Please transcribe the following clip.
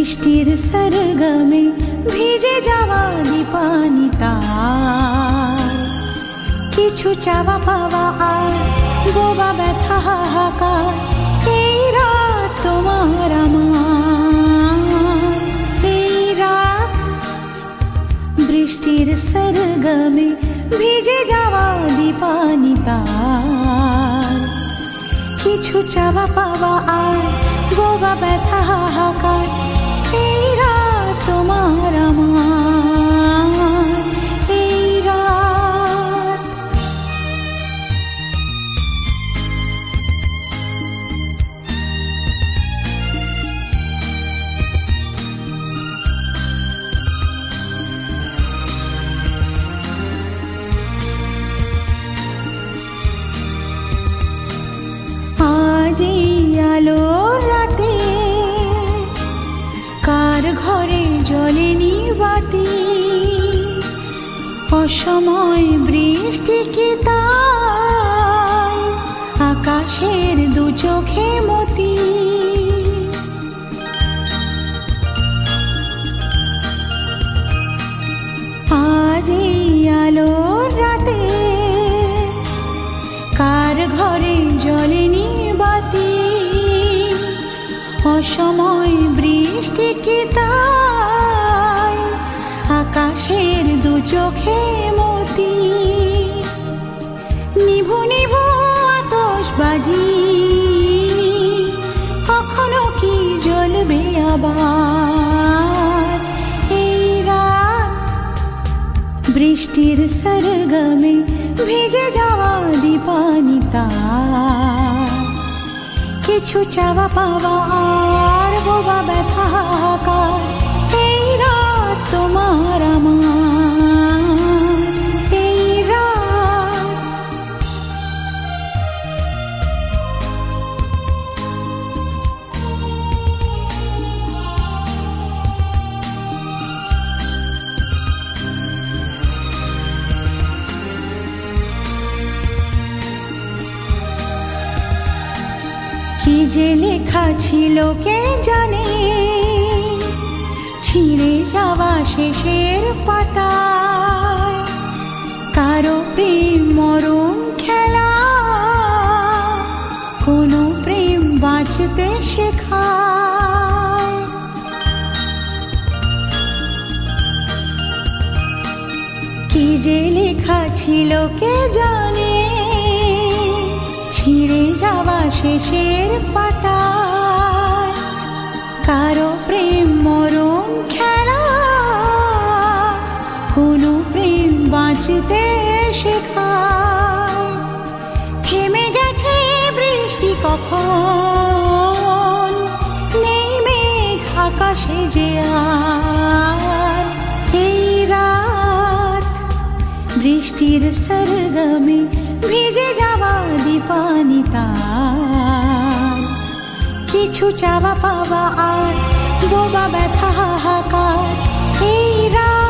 বৃষ্টির সরগমে ভিজে যাওয়া দীপানি তার, কিছু চাওয়া পাওয়া আর বোবা ব্যথা হাহাকার। এই রাত তোমার আমার, এই রাত বৃষ্টির সরগমে ভিজে যাওয়া দীপানি তার, কিছু চাওয়া পাওয়া আর বোবা ব্যথা হাহাকার। এই রাত তোমার আমার, এই রাত। আজ এই আলোর রাতে কার ঘরে জ্বলেনি বাতি, অসময় বৃষ্টি কি তাই আকাশের দু চোখে মতি। আজ এই আলোর রাতে কার ঘরে জ্বলেনি বাতি, অসময় বৃষ্টি কি তাই আকাশের দু চোখে মতি। নিভু নিভু আতশবাজি কখনো কি জ্বলবে আবার। এই রাত বৃষ্টির সরগমে ভিজে যাওয়া দীপানি তার, কিছু চাওয়া পাওয়া আর বোবা ব্যথা হাহাকার। এই রাত তোমার আমার, এই রাত। কি যে লেখা ছিল কে জানে ছিঁড়ে যাওয়া শেষের পাতায়, কারো প্রেম মরণ খেলা, কোনো প্রেম বাঁচতে শেখায়। কি যে লেখা ছিল কে জানে ছিঁড়ে যাওয়া শেষের পাতায়, কারো প্রেম মরণ খেলা, কোনো প্রেম বাঁচতে শেখায়। থেমে গেছে বৃষ্টি কখন, নেই মেঘ আকাশে যে আর। এই রাত বৃষ্টির সরগমে ভিজে যাওয়া দীপানি তার, কিছু চাওয়া পাওয়া আর বোবা ব্যথা হাহাকার। এই রাত।